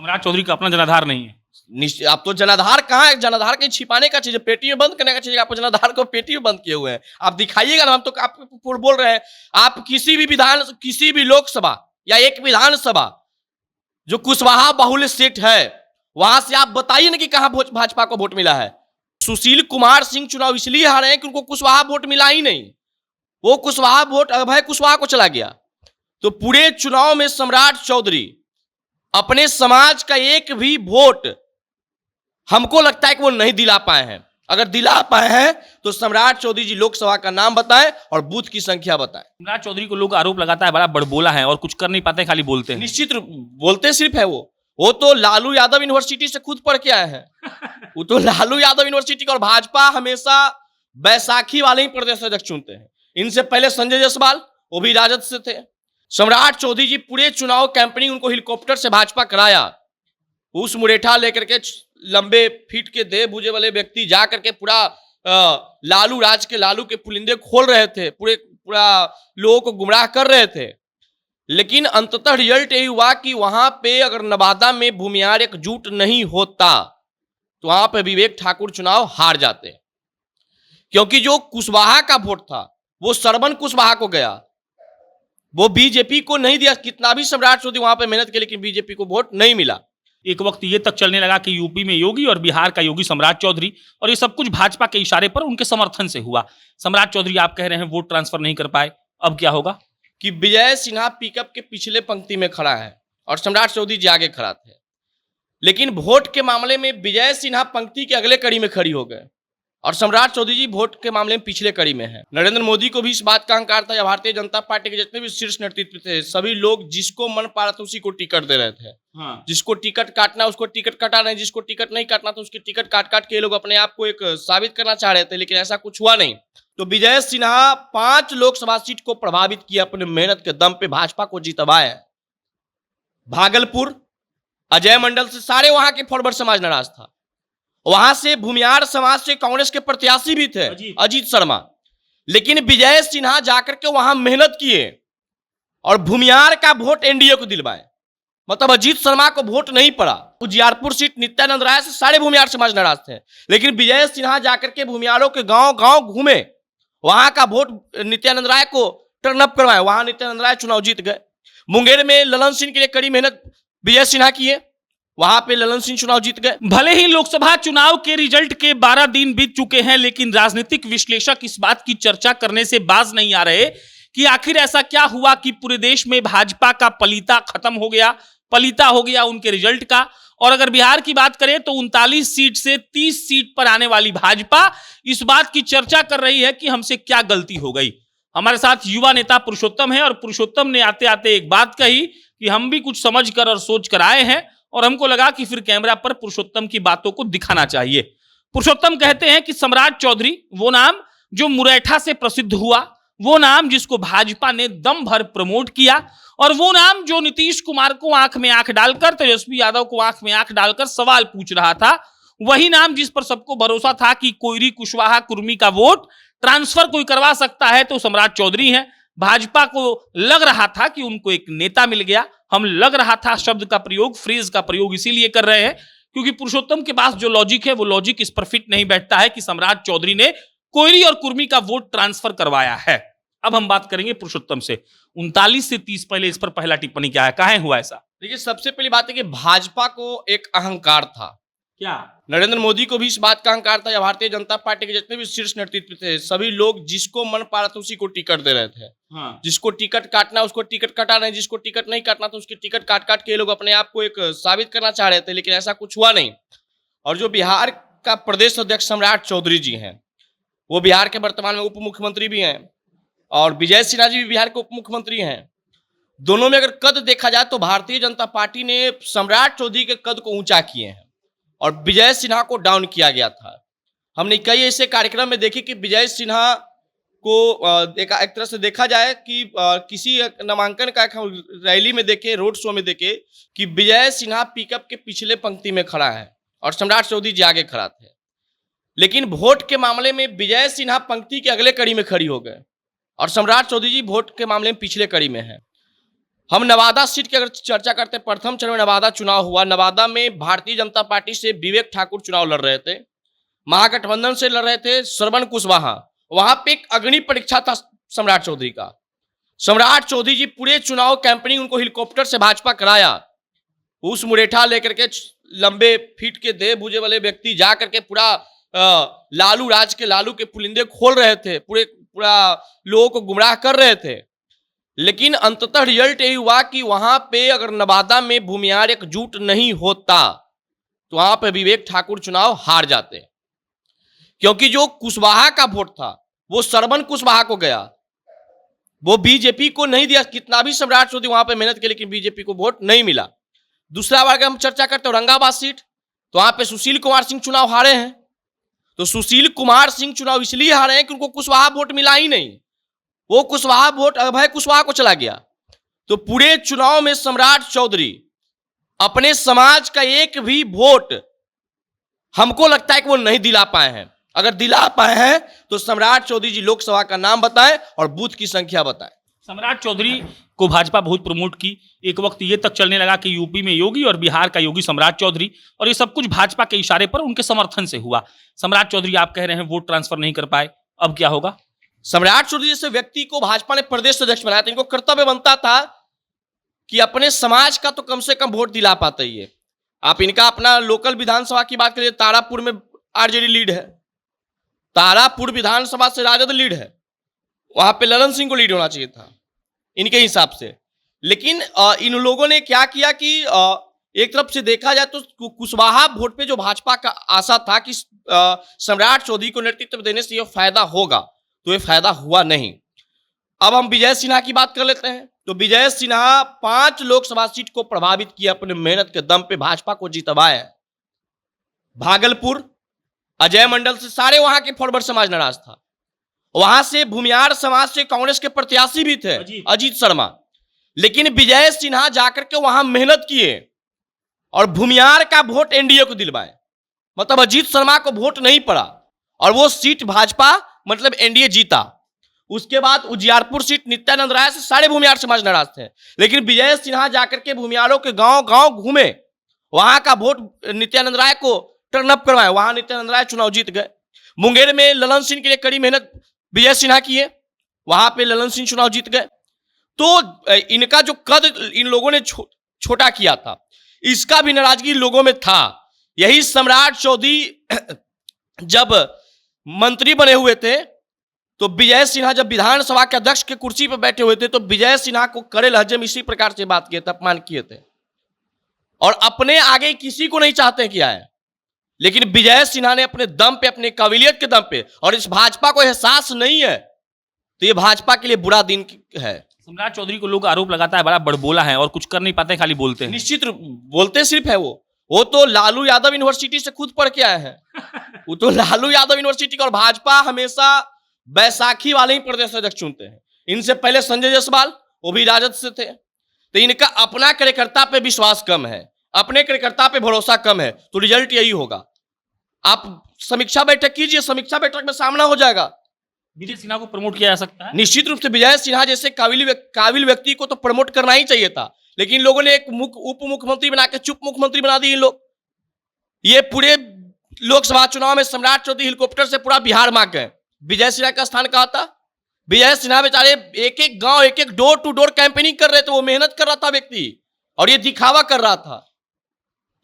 सम्राट चौधरी का अपना जनाधार नहीं है। आप तो जनाधार कहाँ है? जनाधार कहीं छिपाने का चीज है, पेटी में बंद करने का चीज है। आप जनाधार को पेटी में बंद किए हुए हैं। आप दिखाइएगा ना, हम तो आप बोल रहे हैं। आप किसी भी लोकसभा या एक विधानसभा जो कुशवाहा बाहुल्य सीट है, वहां से आप बताइए ना कि कहां भाजपा को वोट मिला है। सुशील कुमार सिंह चुनाव इसलिए हारे हैं कि उनको कुशवाहा वोट मिला ही नहीं। वो कुशवाहा वोट अभय कुशवाहा को चला गया। तो पूरे चुनाव में सम्राट चौधरी अपने समाज का एक भी वोट हमको लगता है कि वो नहीं दिला पाए हैं। अगर दिला पाए हैं तो सम्राट चौधरी जी लोकसभा का नाम बताएं और बूथ की संख्या बताएं। सम्राट चौधरी को लोग आरोप लगाता है बड़ा बड़बोला है और कुछ कर नहीं पाते, खाली बोलते हैं। निश्चित बोलते सिर्फ है वो तो लालू यादव यूनिवर्सिटी से खुद पढ़ के आए हैं। वो तो लालू यादव यूनिवर्सिटी का, और भाजपा हमेशा बैसाखी वाले ही प्रदेश अध्यक्ष चुनते हैं। इनसे पहले संजय जायसवाल, वो भी राजद से थे। सम्राट चौधरी जी पूरे चुनाव कैंपेनिंग उनको हेलीकॉप्टर से भाजपा कराया। उस मुरेठा लेकर के लंबे फीट के देह भुजे वाले व्यक्ति जा करके पूरा लालू राज के लालू के पुलिंदे खोल रहे थे, पूरा लोगों को गुमराह कर रहे थे। लेकिन अंततः रिजल्ट यही हुआ कि वहां पे अगर नवादा में भूमियार एकजुट नहीं होता तो वहां पे विवेक ठाकुर चुनाव हार जाते, क्योंकि जो कुशवाहा का वोट था वो सरवन कुशवाहा को गया, वो बीजेपी को नहीं दिया। कितना भी सम्राट चौधरी वहां पे मेहनत की, लेकिन बीजेपी को वोट नहीं मिला। एक वक्त ये तक चलने लगा कि यूपी में योगी और बिहार का योगी सम्राट चौधरी, और ये सब कुछ भाजपा के इशारे पर उनके समर्थन से हुआ। सम्राट चौधरी आप कह रहे हैं वोट ट्रांसफर नहीं कर पाए, अब क्या होगा? कि विजय सिन्हा पिकअप के पिछले पंक्ति में खड़ा है और सम्राट चौधरी जी आगे खड़ा थे, लेकिन वोट के मामले में विजय सिन्हा पंक्ति के अगले कड़ी में खड़ी हो गए और सम्राट चौधरी जी वोट के मामले में पिछले कड़ी में है। नरेंद्र मोदी को भी इस बात का अहंकार था, या भारतीय जनता पार्टी के जितने भी शीर्ष नेतृत्व थे, सभी लोग जिसको मन पा रहा था उसी को टिकट दे रहे थे। हाँ। जिसको टिकट काटना उसको टिकट कटा रहे, जिसको टिकट नहीं काटना तो उसकी टिकट काट काट के लोग अपने आप को एक साबित करना चाह रहे थे, लेकिन ऐसा कुछ हुआ नहीं। तो विजय सिन्हा 5 लोकसभा सीट को प्रभावित किया, अपने मेहनत के दम पे भाजपा को जितवाए। भागलपुर अजय मंडल से सारे वहां के फॉरवर्ड समाज नाराज था। वहां से भूमियार समाज से कांग्रेस के प्रत्याशी भी थे अजीत शर्मा, लेकिन विजय सिन्हा जाकर के वहां मेहनत किए और भूमियार का वोट एनडीए को दिलवाए। मतलब अजीत शर्मा को वोट नहीं पड़ा। उजियारपुर सीट नित्यानंद राय से सारे भूमियार समाज नाराज थे, लेकिन विजय सिन्हा जाकर के भूमियारों के गांव गांव घूमे, वहां का वोट नित्यानंद राय को टर्न अप करवाए, वहां नित्यानंद राय चुनाव जीत गए। मुंगेर में ललन सिंह के लिए कड़ी मेहनत विजय सिन्हा किए, वहां पे ललन सिंह चुनाव जीत गए। भले ही लोकसभा चुनाव के रिजल्ट के 12 दिन बीत चुके हैं, लेकिन राजनीतिक विश्लेषक इस बात की चर्चा करने से बाज नहीं आ रहे कि आखिर ऐसा क्या हुआ कि पूरे देश में भाजपा का पलीता खत्म हो गया, पलीता हो गया उनके रिजल्ट का। और अगर बिहार की बात करें तो 39 सीट से 30 सीट पर आने वाली भाजपा इस बात की चर्चा कर रही है कि हमसे क्या गलती हो गई। हमारे साथ युवा नेता पुरुषोत्तम है, और पुरुषोत्तम ने आते आते एक बात कही कि हम भी कुछ समझ कर और सोच कर आए हैं, और हमको लगा कि फिर कैमरा पर पुरुषोत्तम की बातों को दिखाना चाहिए। पुरुषोत्तम कहते हैं कि सम्राट चौधरी वो नाम जो मुरैठा से प्रसिद्ध हुआ, वो नाम जिसको भाजपा ने दम भर प्रमोट किया, और वो नाम जो नीतीश कुमार को आंख में आंख डालकर, तेजस्वी यादव को आंख में आंख डालकर सवाल पूछ रहा था, वही नाम जिस पर सबको भरोसा था कि कोयरी कुशवाहा कुर्मी का वोट ट्रांसफर कोई करवा सकता है तो सम्राट चौधरी हैं। भाजपा को लग रहा था कि उनको एक नेता मिल गया। हम लग रहा था शब्द का प्रयोग, फ्रेज का प्रयोग इसीलिए कर रहे हैं क्योंकि पुरुषोत्तम के पास जो लॉजिक है वो लॉजिक इस पर फिट नहीं बैठता है कि सम्राट चौधरी ने कोयरी और कुर्मी का वोट ट्रांसफर करवाया है। अब हम बात करेंगे पुरुषोत्तम से। 39 से 30, पहले इस पर पहला टिप्पणी क्या है, काहे हुआ ऐसा? देखिए, सबसे पहली बात है कि भाजपा को एक अहंकार था। क्या? नरेंद्र मोदी को भी इस बात का अहंकार था, या भारतीय जनता पार्टी के जितने भी शीर्ष नेतृत्व थे, सभी लोग जिसको मन पा रहा था उसी को टिकट दे रहे थे। हाँ। जिसको टिकट काटना उसको टिकट कटा रहे, जिसको टिकट नहीं काटना तो उसकी टिकट काट काट के लोग अपने आप को एक साबित करना चाह रहे थे, लेकिन ऐसा कुछ हुआ नहीं। और जो बिहार का प्रदेश अध्यक्ष सम्राट चौधरी जी हैं, वो बिहार के वर्तमान में उप मुख्यमंत्री भी हैं, और विजय सिन्हा जी भी बिहार के उप मुख्यमंत्री हैं। दोनों में अगर कद देखा जाए तो भारतीय जनता पार्टी ने सम्राट चौधरी के कद को ऊंचा किए हैं और विजय सिन्हा को डाउन किया गया था। हमने कई ऐसे कार्यक्रम में देखे कि विजय सिन्हा को एक तरह से देखा जाए कि किसी नामांकन का रैली में देखे, रोड शो में देखे कि विजय सिन्हा पिकअप के पिछले पंक्ति में खड़ा है और सम्राट चौधरी जी आगे खड़ा थे, लेकिन वोट के मामले में विजय सिन्हा पंक्ति के अगले कड़ी में खड़ी हो गए और सम्राट चौधरी जी वोट के मामले में पिछले कड़ी में है। हम नवादा सीट की अगर चर्चा करते हैं, प्रथम चरण में नवादा चुनाव हुआ। नवादा में भारतीय जनता पार्टी से विवेक ठाकुर चुनाव लड़ रहे थे, महागठबंधन से लड़ रहे थे श्रवण कुशवाहा। वहां पे एक अग्नि परीक्षा था सम्राट चौधरी का। सम्राट चौधरी जी पूरे चुनाव कैंपेनिंग उनको हेलीकॉप्टर से भाजपा कराया। उस मुरेठा लेकर के लंबे फीट के देह भुजे वाले व्यक्ति जा करके पूरा लालू राज के लालू के पुलिंदे खोल रहे थे, पूरा लोगों को गुमराह कर रहे थे। लेकिन अंततः रिजल्ट यही हुआ कि वहां पे अगर नवादा में भूमियार एकजुट नहीं होता तो वहां पे विवेक ठाकुर चुनाव हार जाते, क्योंकि जो कुशवाहा का वोट था वो श्रवण कुशवाहा को गया, वो बीजेपी को नहीं दिया। कितना भी सम्राट चौधरी वहां पे मेहनत की, लेकिन बीजेपी को वोट नहीं मिला। दूसरा बार अगर हम चर्चा करते हैं औरंगाबाद सीट, तो वहां पे सुशील कुमार सिंह चुनाव हारे हैं। तो सुशील कुमार सिंह चुनाव इसलिए हारे हैं कि उनको कुशवाहा वोट मिला ही नहीं, वो कुशवाहा वोट अभय कुशवाहा को चला गया। तो पूरे चुनाव में सम्राट चौधरी अपने समाज का एक भी वोट हमको लगता है कि वो नहीं दिला पाए हैं। अगर दिला पाए हैं तो सम्राट चौधरी जी लोकसभा का नाम बताएं और बूथ की संख्या बताएं। सम्राट चौधरी को भाजपा बहुत प्रमोट की। एक वक्त ये तक चलने लगा कि यूपी में योगी और बिहार का योगी सम्राट चौधरी, और ये सब कुछ भाजपा के इशारे पर उनके समर्थन से हुआ। सम्राट चौधरी आप कह रहे हैं वोट ट्रांसफर नहीं कर पाए, अब क्या होगा? सम्राट चौधरी जैसे व्यक्ति को भाजपा ने प्रदेश अध्यक्ष बनाया था, इनको कर्तव्य बनता था कि अपने समाज का तो कम से कम वोट दिला पाते ही। आप इनका अपना लोकल विधानसभा की बात करिए, तारापुर में आरजेडी लीड है, तारापुर विधानसभा से राजद लीड है, वहां पे ललन सिंह को लीड होना चाहिए था इनके हिसाब से। लेकिन इन लोगों ने क्या किया कि एक तरफ से देखा जाए तो कुशवाहा वोट पे जो भाजपा का आशा था कि सम्राट चौधरी को नेतृत्व देने से यह फायदा होगा, तो ये फायदा हुआ नहीं। अब हम विजय सिन्हा की बात कर लेते हैं। तो विजय सिन्हा 5 लोकसभा सीट को प्रभावित किया, अपने मेहनत के दम पे भाजपा को जितवाया। भागलपुर अजय मंडल से सारे वहां के फॉरवर्ड समाज नाराज था। वहां से भूमियार समाज से कांग्रेस के प्रत्याशी भी थे अजीत शर्मा, लेकिन विजय सिन्हा जाकर के वहां मेहनत किए और भूमियार का वोट एनडीए को दिलवाए। मतलब अजीत शर्मा को वोट नहीं पड़ा और वो सीट भाजपा मतलब एनडीए जीता। उसके बाद उजियारपुर सीट नित्यानंद राय से सारे भूमियार समाज नाराज थे, लेकिन विजय सिन्हा जाकर के भूमियारों के गांव गांव घूमे, वहां का वोट नित्यानंद राय को टर्न अप करवाए, वहां नित्यानंद राय चुनाव जीत गए। मुंगेर में ललन सिंह के लिए कड़ी मेहनत विजय सिन्हा किए, वहां पे ललन सिंह चुनाव जीत गए। तो इनका जो कद इन लोगों ने छोटा किया था, इसका भी नाराजगी लोगों में था। यही सम्राट चौधरी जब मंत्री बने हुए थे तो विजय सिन्हा जब विधानसभा के अध्यक्ष के कुर्सी पर बैठे हुए थे तो विजय सिन्हा को कड़े लहजे में इसी प्रकार से बात किए थे, अपमान किए थे, और अपने आगे किसी को नहीं चाहते किया है। लेकिन विजय सिन्हा ने अपने दम पे, अपने काबिलियत के दम पे, और इस भाजपा को एहसास नहीं है, तो ये भाजपा के लिए बुरा दिन है। सम्राट चौधरी को लोग आरोप लगाता है बड़ा बड़बोला है और कुछ कर नहीं पाते, खाली बोलते हैं। निश्चित बोलते सिर्फ है वो तो लालू यादव यूनिवर्सिटी से खुद पढ़ के आए हैं। वो तो लालू यादव यूनिवर्सिटी का, और भाजपा हमेशा बैसाखी वाले ही प्रदेश अध्यक्ष चुनते हैं। इनसे पहले संजय जायसवाल, वो भी राजद से थे। तो इनका अपना कार्यकर्ता पे विश्वास कम है, अपने कार्यकर्ता पे भरोसा कम है, तो रिजल्ट यही होगा। आप समीक्षा बैठक कीजिए, समीक्षा बैठक में सामना हो जाएगा। विजय सिन्हा को प्रमोट किया जा सकता है निश्चित रूप से। विजय सिन्हा जैसे काबिल व्यक्ति को तो प्रमोट करना ही चाहिए था, लेकिन लोगों ने एक उप मुख्यमंत्री बना के चुप मुख्यमंत्री बना दिए इन लोग। ये पूरे लोकसभा चुनाव में सम्राट चौधरी हेलीकॉप्टर से पूरा बिहार मांग गए। विजय सिन्हा का स्थान कहा था? विजय सिन्हा बेचारे एक एक गांव, एक एक डोर टू डोर कैंपेनिंग कर रहे थे। वो मेहनत कर रहा था व्यक्ति, और ये दिखावा कर रहा था।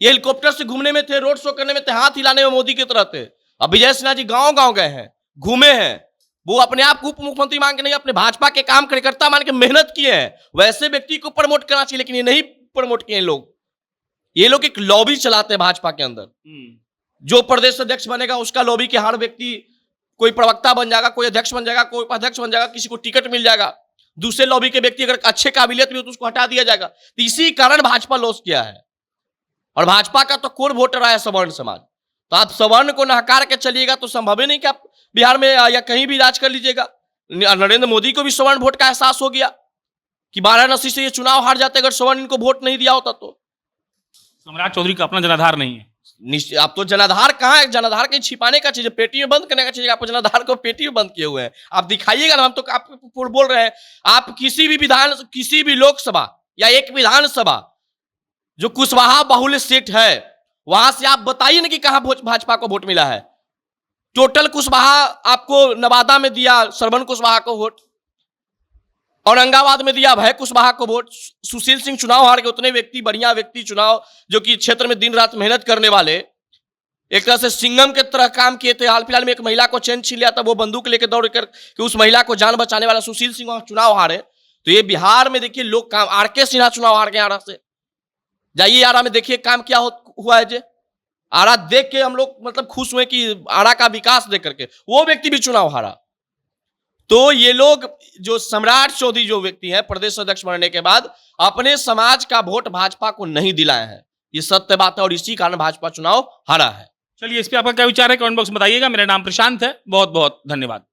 ये हेलीकॉप्टर से घूमने में थे, रोड शो करने में थे, हाथ हिलाने में मोदी की तरह थे। अब विजय सिन्हा जी गांव गांव गए हैं, घूमे हैं। वो अपने आप को उप मुख्यमंत्री मान के नहीं, अपने भाजपा के काम कार्यकर्ता मान के मेहनत किए हैं। वैसे व्यक्ति को प्रमोट करना चाहिए, लेकिन ये नहीं प्रमोट किए लोग। ये लोग एक लॉबी चलाते हैं भाजपा के अंदर। जो प्रदेश अध्यक्ष बनेगा उसका लॉबी के हर व्यक्ति, कोई प्रवक्ता बन जाएगा, कोई अध्यक्ष बन जाएगा, कोई उपाध्यक्ष बन जाएगा, किसी को टिकट मिल जाएगा। दूसरे लॉबी के व्यक्ति अगर अच्छे काबिलियत में हो तो उसको हटा दिया जाएगा। तो इसी कारण भाजपा लॉस किया है। और भाजपा का तो कोर वोटर है सवर्ण समाज। तो आप सवर्ण को नहकार के चलिएगा तो संभव ही नहीं कि आप बिहार में या कहीं भी राज कर लीजिएगा। नरेंद्र मोदी को भी सवर्ण वोट का एहसास हो गया कि वाराणसी से ये चुनाव हार जाते अगर सवर्ण इनको वोट नहीं दिया होता तो। सम्राट चौधरी का अपना जनाधार नहीं है। आप तो जनाधार कहाँ है? जनाधार कहीं छिपाने का चीज है, पेटी में बंद करने का चीज। आप जनाधार को पेटी में बंद किए हुए हैं। आप दिखाइएगा ना, हम तो आप बोल रहे हैं। आप किसी भी लोकसभा या एक विधानसभा जो कुशवाहा बाहुल्य सीट है, वहां से आप बताइए ना कि कहां भाजपा को वोट मिला है। टोटल कुशवाहा आपको नवादा में दिया श्रवण कुशवाहा को वोट, औरंगाबाद में दिया भय कुशवाहा को वोट। सुशील सिंह चुनाव हार के उतने व्यक्ति, बढ़िया व्यक्ति चुनाव, जो कि क्षेत्र में दिन रात मेहनत करने वाले, एक तरह से सिंघम के तरह काम किए थे। हाल फिलहाल में एक महिला को चैन छीन लिया था, वो बंदूक लेकर दौड़ कर कि उस महिला को जान बचाने वाला सुशील सिंह चुनाव हारे। तो ये बिहार में देखिए लोग काम, आर.के. सिन्हा चुनाव हार गए आरा से। जाइए आरा में देखिए काम क्या हुआ है। जे आरा देख के हम लोग मतलब खुश हुए कि आरा का विकास देख करके, वो व्यक्ति भी चुनाव हारा। तो ये लोग जो सम्राट चौधरी जो व्यक्ति है प्रदेश अध्यक्ष बनने के बाद अपने समाज का वोट भाजपा को नहीं दिलाए हैं, ये सत्य बात है और इसी कारण भाजपा चुनाव हारा है। चलिए, इस पे आपका क्या विचार है कमेंट बॉक्स में बताइएगा। मेरा नाम प्रशांत है, बहुत बहुत धन्यवाद।